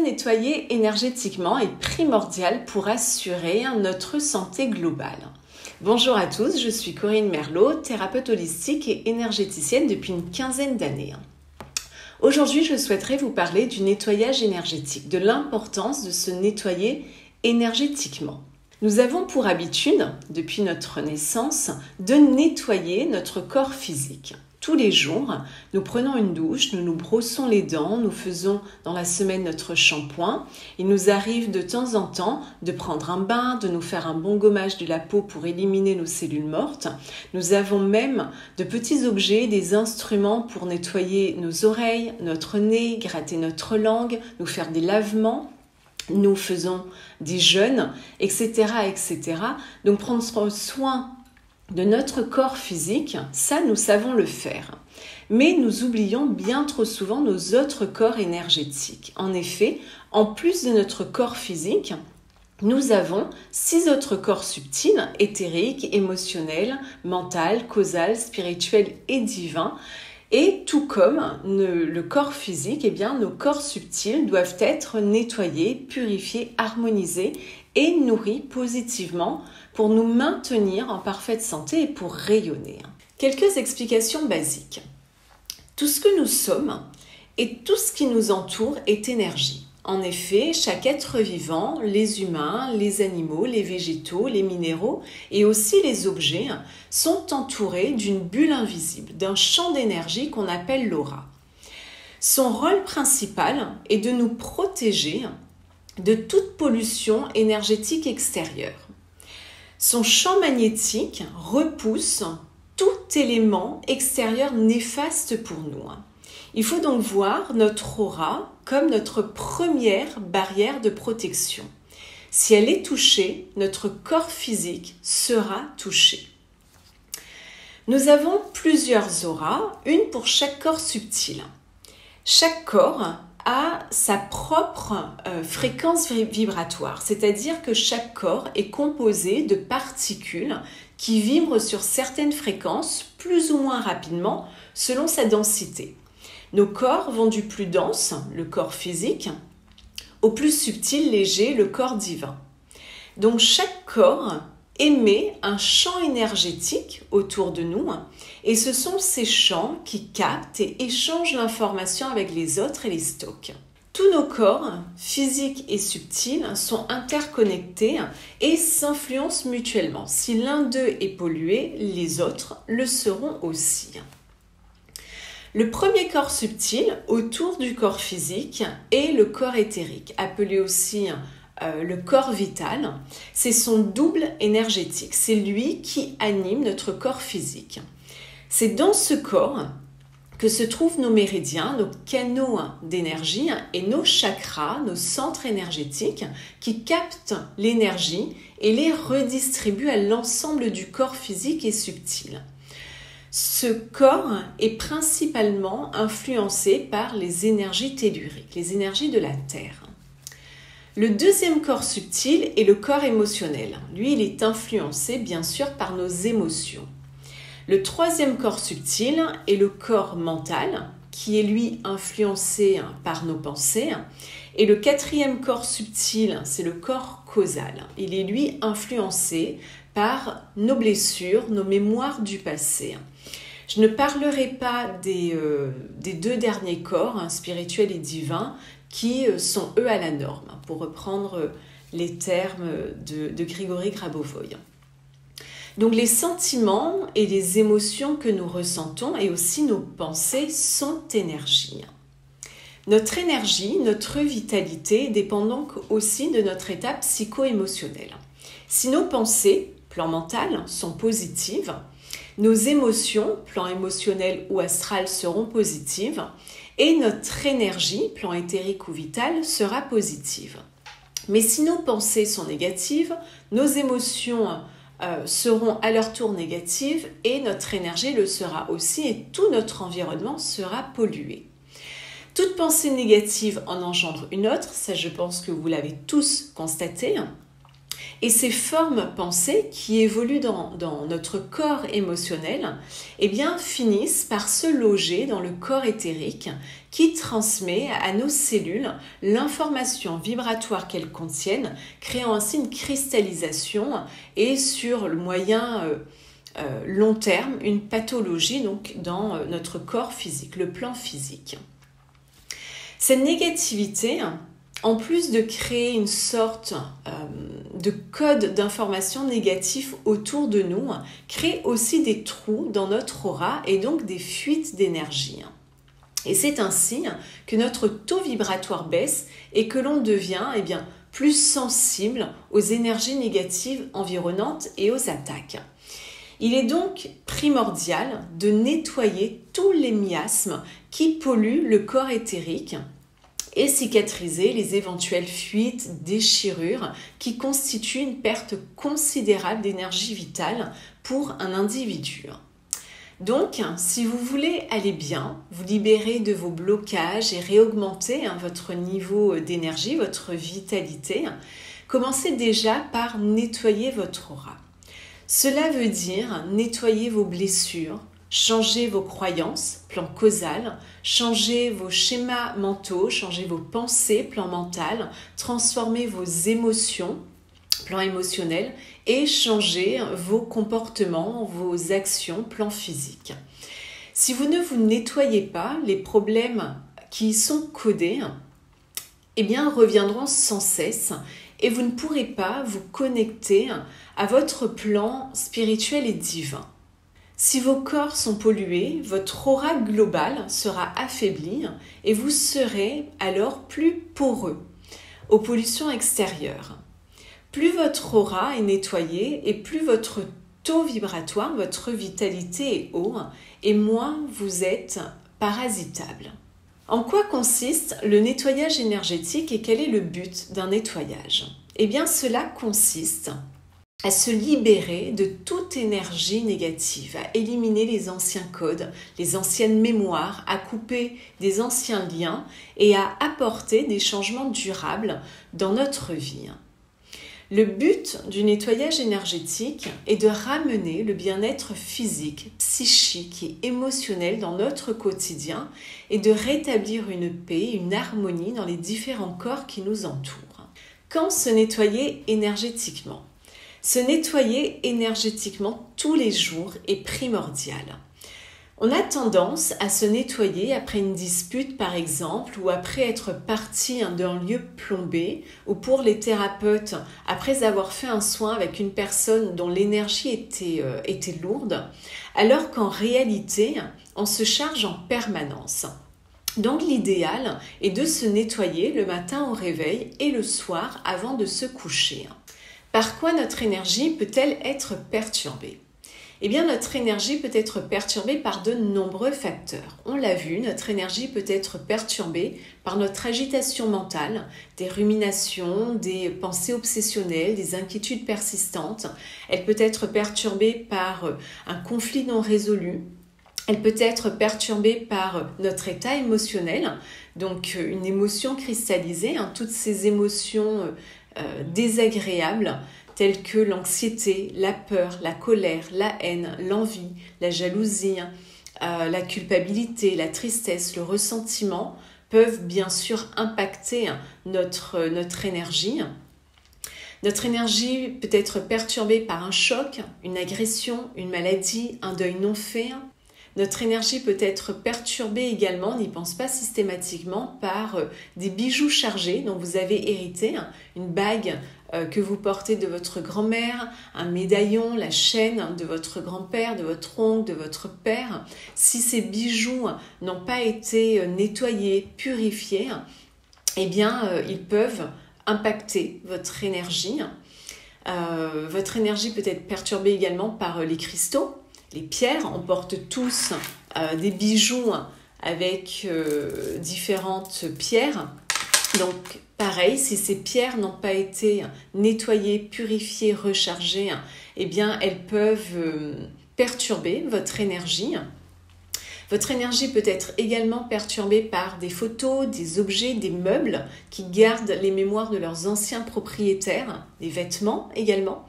nettoyer énergétiquement est primordial pour assurer notre santé globale. Bonjour à tous, je suis Corinne Merlot, thérapeute holistique et énergéticienne depuis une quinzaine d'années. Aujourd'hui, je souhaiterais vous parler du nettoyage énergétique, de l'importance de se nettoyer énergétiquement. Nous avons pour habitude, depuis notre naissance, de nettoyer notre corps physique. Tous les jours, nous prenons une douche, nous nous brossons les dents, nous faisons dans la semaine notre shampoing. Il nous arrive de temps en temps de prendre un bain, de nous faire un bon gommage de la peau pour éliminer nos cellules mortes. Nous avons même de petits objets, des instruments pour nettoyer nos oreilles, notre nez, gratter notre langue, nous faire des lavements. Nous faisons des jeûnes, etc., etc. Donc prendre soin de notre corps physique, ça nous savons le faire. Mais nous oublions bien trop souvent nos autres corps énergétiques. En effet, en plus de notre corps physique, nous avons 6 autres corps subtils, éthériques, émotionnels, mental, causal, spirituel et divin. Et tout comme le corps physique, nos corps subtils doivent être nettoyés, purifiés, harmonisés et nourris positivement pour nous maintenir en parfaite santé et pour rayonner. Quelques explications basiques. Tout ce que nous sommes et tout ce qui nous entoure est énergie. En effet, chaque être vivant, les humains, les animaux, les végétaux, les minéraux et aussi les objets sont entourés d'une bulle invisible, d'un champ d'énergie qu'on appelle l'aura. Son rôle principal est de nous protéger de toute pollution énergétique extérieure. Son champ magnétique repousse tout élément extérieur néfaste pour nous. Il faut donc voir notre aura comme notre première barrière de protection. Si elle est touchée, notre corps physique sera touché. Nous avons plusieurs auras, une pour chaque corps subtil. Chaque corps a sa propre fréquence vibratoire, c'est-à-dire que chaque corps est composé de particules qui vibrent sur certaines fréquences plus ou moins rapidement selon sa densité. Nos corps vont du plus dense, le corps physique, au plus subtil, léger, le corps divin. Donc chaque corps émet un champ énergétique autour de nous et ce sont ces champs qui captent et échangent l'information avec les autres et les stockent. Tous nos corps, physiques et subtils, sont interconnectés et s'influencent mutuellement. Si l'un d'eux est pollué, les autres le seront aussi. Le premier corps subtil autour du corps physique est le corps éthérique, appelé aussi le corps vital. C'est son double énergétique, c'est lui qui anime notre corps physique. C'est dans ce corps que se trouvent nos méridiens, nos canaux d'énergie et nos chakras, nos centres énergétiques qui captent l'énergie et les redistribuent à l'ensemble du corps physique et subtil. Ce corps est principalement influencé par les énergies telluriques, les énergies de la Terre. Le deuxième corps subtil est le corps émotionnel. Lui, il est influencé bien sûr par nos émotions. Le troisième corps subtil est le corps mental, qui est lui influencé par nos pensées. Et le quatrième corps subtil, c'est le corps causal. Il est lui influencé par nos blessures, nos mémoires du passé. Je ne parlerai pas des 2 derniers corps, spirituels et divins, qui sont eux à la norme, pour reprendre les termes de Grigory Grabovoï. Donc les sentiments et les émotions que nous ressentons et aussi nos pensées sont énergie. Notre énergie, notre vitalité dépend donc aussi de notre état psycho-émotionnel. Si nos pensées, plan mental, sont positives, nos émotions, plan émotionnel ou astral, seront positives et notre énergie, plan éthérique ou vital, sera positive. Mais si nos pensées sont négatives, nos émotions seront à leur tour négatives et notre énergie le sera aussi et tout notre environnement sera pollué. Toute pensée négative en engendre une autre, ça je pense que vous l'avez tous constaté. Et ces formes pensées qui évoluent dans notre corps émotionnel, eh bien, finissent par se loger dans le corps éthérique qui transmet à nos cellules l'information vibratoire qu'elles contiennent, créant ainsi une cristallisation et sur le moyen long terme, une pathologie donc, dans notre corps physique, le plan physique. Cette négativité, en plus de créer une sorte de code d'information négatif autour de nous, crée aussi des trous dans notre aura et donc des fuites d'énergie. Et c'est ainsi que notre taux vibratoire baisse et que l'on devient plus sensible aux énergies négatives environnantes et aux attaques. Il est donc primordial de nettoyer tous les miasmes qui polluent le corps éthérique et cicatriser les éventuelles fuites, déchirures qui constituent une perte considérable d'énergie vitale pour un individu. Donc, si vous voulez aller bien, vous libérer de vos blocages et réaugmenter votre niveau d'énergie, votre vitalité, commencez déjà par nettoyer votre aura. Cela veut dire nettoyer vos blessures, changer vos croyances, plan causal, changer vos schémas mentaux, changer vos pensées, plan mental, transformer vos émotions, plan émotionnel, et changer vos comportements, vos actions, plan physique. Si vous ne vous nettoyez pas, les problèmes qui y sont codés, reviendront sans cesse et vous ne pourrez pas vous connecter à votre plan spirituel et divin. Si vos corps sont pollués, votre aura globale sera affaiblie et vous serez alors plus poreux aux pollutions extérieures. Plus votre aura est nettoyée et plus votre taux vibratoire, votre vitalité est haut et moins vous êtes parasitable. En quoi consiste le nettoyage énergétique et quel est le but d'un nettoyage ? Cela consiste à se libérer de toute énergie négative, à éliminer les anciens codes, les anciennes mémoires, à couper des anciens liens et à apporter des changements durables dans notre vie. Le but du nettoyage énergétique est de ramener le bien-être physique, psychique et émotionnel dans notre quotidien et de rétablir une paix, une harmonie dans les différents corps qui nous entourent. Quand se nettoyer énergétiquement ? Se nettoyer énergétiquement tous les jours est primordial. On a tendance à se nettoyer après une dispute par exemple ou après être parti d'un lieu plombé ou pour les thérapeutes après avoir fait un soin avec une personne dont l'énergie était lourde alors qu'en réalité on se charge en permanence. Donc l'idéal est de se nettoyer le matin au réveil et le soir avant de se coucher. Par quoi notre énergie peut-elle être perturbée ? Notre énergie peut être perturbée par de nombreux facteurs. On l'a vu, notre énergie peut être perturbée par notre agitation mentale, des ruminations, des pensées obsessionnelles, des inquiétudes persistantes. Elle peut être perturbée par un conflit non résolu. Elle peut être perturbée par notre état émotionnel, donc une émotion cristallisée, toutes ces émotions désagréables telles que l'anxiété, la peur, la colère, la haine, l'envie, la jalousie, la culpabilité, la tristesse, le ressentiment peuvent bien sûr impacter notre énergie. Notre énergie peut être perturbée par un choc, une agression, une maladie, un deuil non fait. Notre énergie peut être perturbée également, on n'y pense pas systématiquement, par des bijoux chargés dont vous avez hérité, une bague que vous portez de votre grand-mère, un médaillon, la chaîne de votre grand-père, de votre oncle, de votre père. Si ces bijoux n'ont pas été nettoyés, purifiés, ils peuvent impacter votre énergie. Votre énergie peut être perturbée également par les cristaux. Les pierres, on porte tous des bijoux avec différentes pierres. Donc pareil, si ces pierres n'ont pas été nettoyées, purifiées, rechargées, elles peuvent perturber votre énergie. Votre énergie peut être également perturbée par des photos, des objets, des meubles qui gardent les mémoires de leurs anciens propriétaires, des vêtements également.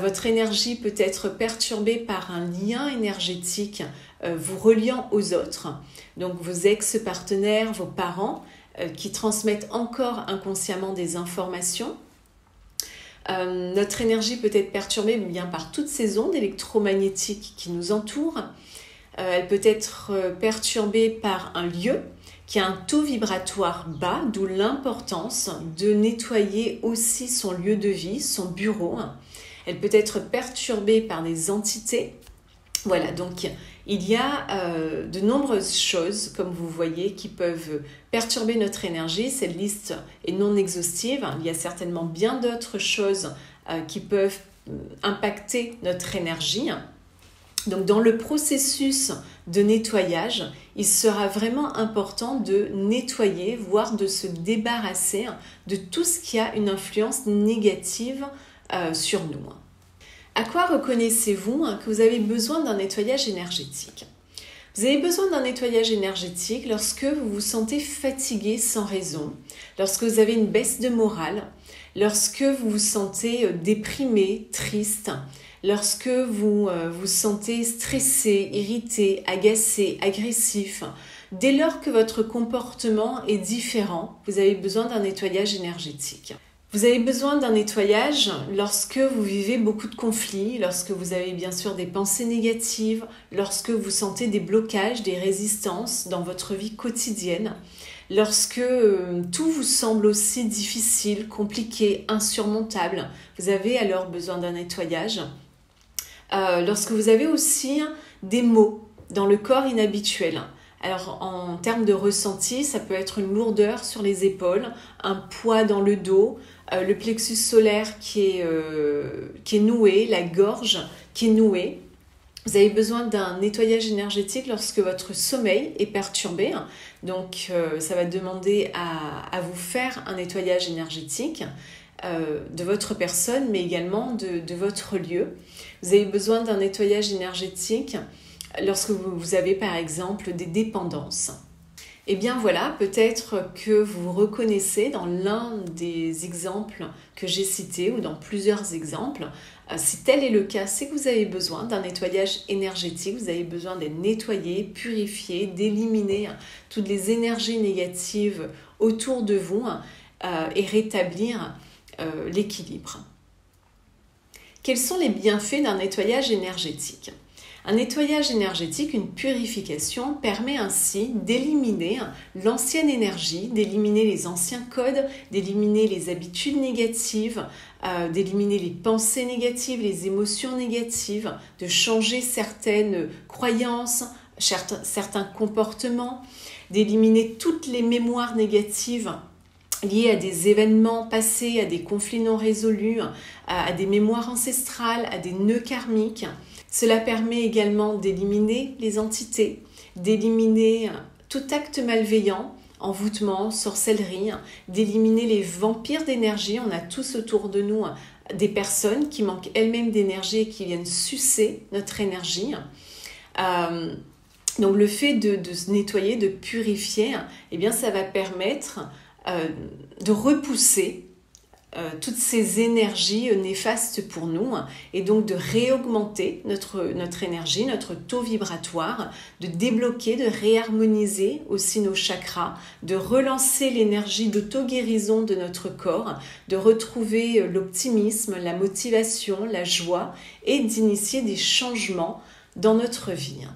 Votre énergie peut être perturbée par un lien énergétique vous reliant aux autres, donc vos ex-partenaires, vos parents qui transmettent encore inconsciemment des informations. Notre énergie peut être perturbée bien par toutes ces ondes électromagnétiques qui nous entourent. Elle peut être perturbée par un lieu qui a un taux vibratoire bas, d'où l'importance de nettoyer aussi son lieu de vie, son bureau. Elle peut être perturbée par des entités. Voilà, donc il y a de nombreuses choses, comme vous voyez, qui peuvent perturber notre énergie. Cette liste est non exhaustive. Il y a certainement bien d'autres choses qui peuvent impacter notre énergie. Donc dans le processus de nettoyage, il sera vraiment important de nettoyer, voire de se débarrasser de tout ce qui a une influence négative sur nous. À quoi reconnaissez-vous que vous avez besoin d'un nettoyage énergétique ? Vous avez besoin d'un nettoyage énergétique lorsque vous vous sentez fatigué sans raison, lorsque vous avez une baisse de morale, lorsque vous vous sentez déprimé, triste, lorsque vous vous sentez stressé, irrité, agacé, agressif. Dès lors que votre comportement est différent, vous avez besoin d'un nettoyage énergétique. Vous avez besoin d'un nettoyage lorsque vous vivez beaucoup de conflits, lorsque vous avez bien sûr des pensées négatives, lorsque vous sentez des blocages, des résistances dans votre vie quotidienne, lorsque tout vous semble aussi difficile, compliqué, insurmontable. Vous avez alors besoin d'un nettoyage. Lorsque vous avez aussi des maux dans le corps inhabituels. Alors en termes de ressenti, ça peut être une lourdeur sur les épaules, un poids dans le dos, le plexus solaire qui est noué, la gorge qui est nouée. Vous avez besoin d'un nettoyage énergétique lorsque votre sommeil est perturbé. Donc ça va demander à vous faire un nettoyage énergétique de votre personne, mais également de votre lieu. Vous avez besoin d'un nettoyage énergétique lorsque vous avez par exemple des dépendances. Eh bien voilà, peut-être que vous reconnaissez dans l'un des exemples que j'ai cités ou dans plusieurs exemples. Si tel est le cas, c'est que vous avez besoin d'un nettoyage énergétique, vous avez besoin d'être nettoyé, purifié, d'éliminer toutes les énergies négatives autour de vous et rétablir l'équilibre. Quels sont les bienfaits d'un nettoyage énergétique ? Un nettoyage énergétique, une purification, permet ainsi d'éliminer l'ancienne énergie, d'éliminer les anciens codes, d'éliminer les habitudes négatives, d'éliminer les pensées négatives, les émotions négatives, de changer certaines croyances, certains comportements, d'éliminer toutes les mémoires négatives liées à des événements passés, à des conflits non résolus, à des mémoires ancestrales, à des nœuds karmiques. Cela permet également d'éliminer les entités, d'éliminer tout acte malveillant, envoûtement, sorcellerie, d'éliminer les vampires d'énergie. On a tous autour de nous des personnes qui manquent elles-mêmes d'énergie et qui viennent sucer notre énergie. Donc le fait de se nettoyer, de purifier, eh bien ça va permettre de repousser toutes ces énergies néfastes pour nous et donc de réaugmenter notre énergie, notre taux vibratoire, de débloquer, de réharmoniser aussi nos chakras, de relancer l'énergie d'auto-guérison de notre corps, de retrouver l'optimisme, la motivation, la joie et d'initier des changements dans notre vie.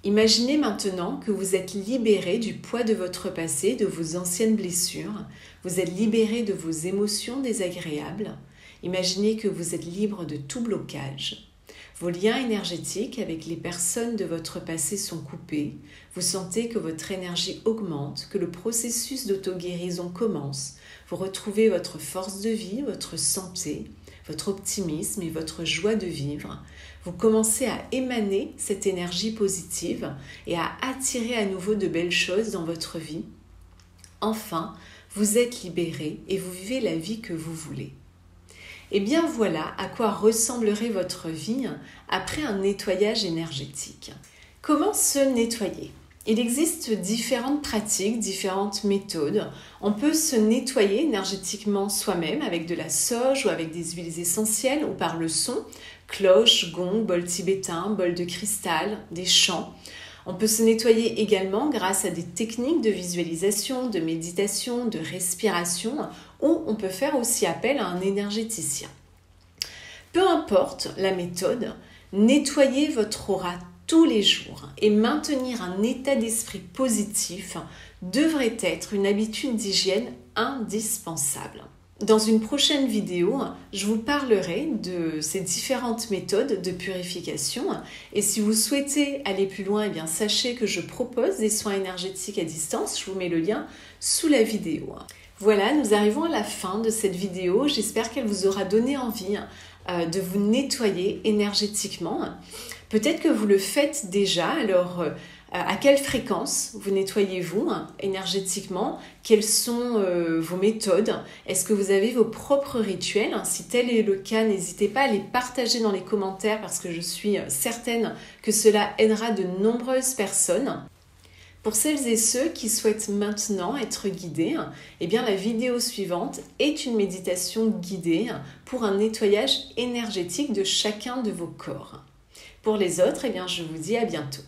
Imaginez maintenant que vous êtes libéré du poids de votre passé, de vos anciennes blessures. Vous êtes libéré de vos émotions désagréables. Imaginez que vous êtes libre de tout blocage. Vos liens énergétiques avec les personnes de votre passé sont coupés. Vous sentez que votre énergie augmente, que le processus d'auto-guérison commence. Vous retrouvez votre force de vie, votre santé, votre optimisme et votre joie de vivre. Vous commencez à émaner cette énergie positive et à attirer à nouveau de belles choses dans votre vie. Enfin, vous êtes libéré et vous vivez la vie que vous voulez. Et bien voilà à quoi ressemblerait votre vie après un nettoyage énergétique. Comment se nettoyer? Il existe différentes pratiques, différentes méthodes. On peut se nettoyer énergétiquement soi-même avec de la sauge ou avec des huiles essentielles ou par le son, cloche, gong, bol tibétain, bol de cristal, des chants. On peut se nettoyer également grâce à des techniques de visualisation, de méditation, de respiration, ou on peut faire aussi appel à un énergéticien. Peu importe la méthode, nettoyer votre aura tous les jours et maintenir un état d'esprit positif devrait être une habitude d'hygiène indispensable. Dans une prochaine vidéo, je vous parlerai de ces différentes méthodes de purification et si vous souhaitez aller plus loin, eh bien, sachez que je propose des soins énergétiques à distance. Je vous mets le lien sous la vidéo. Voilà, nous arrivons à la fin de cette vidéo. J'espère qu'elle vous aura donné envie de vous nettoyer énergétiquement. Peut-être que vous le faites déjà, alors à quelle fréquence vous nettoyez-vous énergétiquement? Quelles sont vos méthodes? Est-ce que vous avez vos propres rituels? Si tel est le cas, n'hésitez pas à les partager dans les commentaires parce que je suis certaine que cela aidera de nombreuses personnes. Pour celles et ceux qui souhaitent maintenant être guidés, eh bien la vidéo suivante est une méditation guidée pour un nettoyage énergétique de chacun de vos corps. Pour les autres, eh bien je vous dis à bientôt.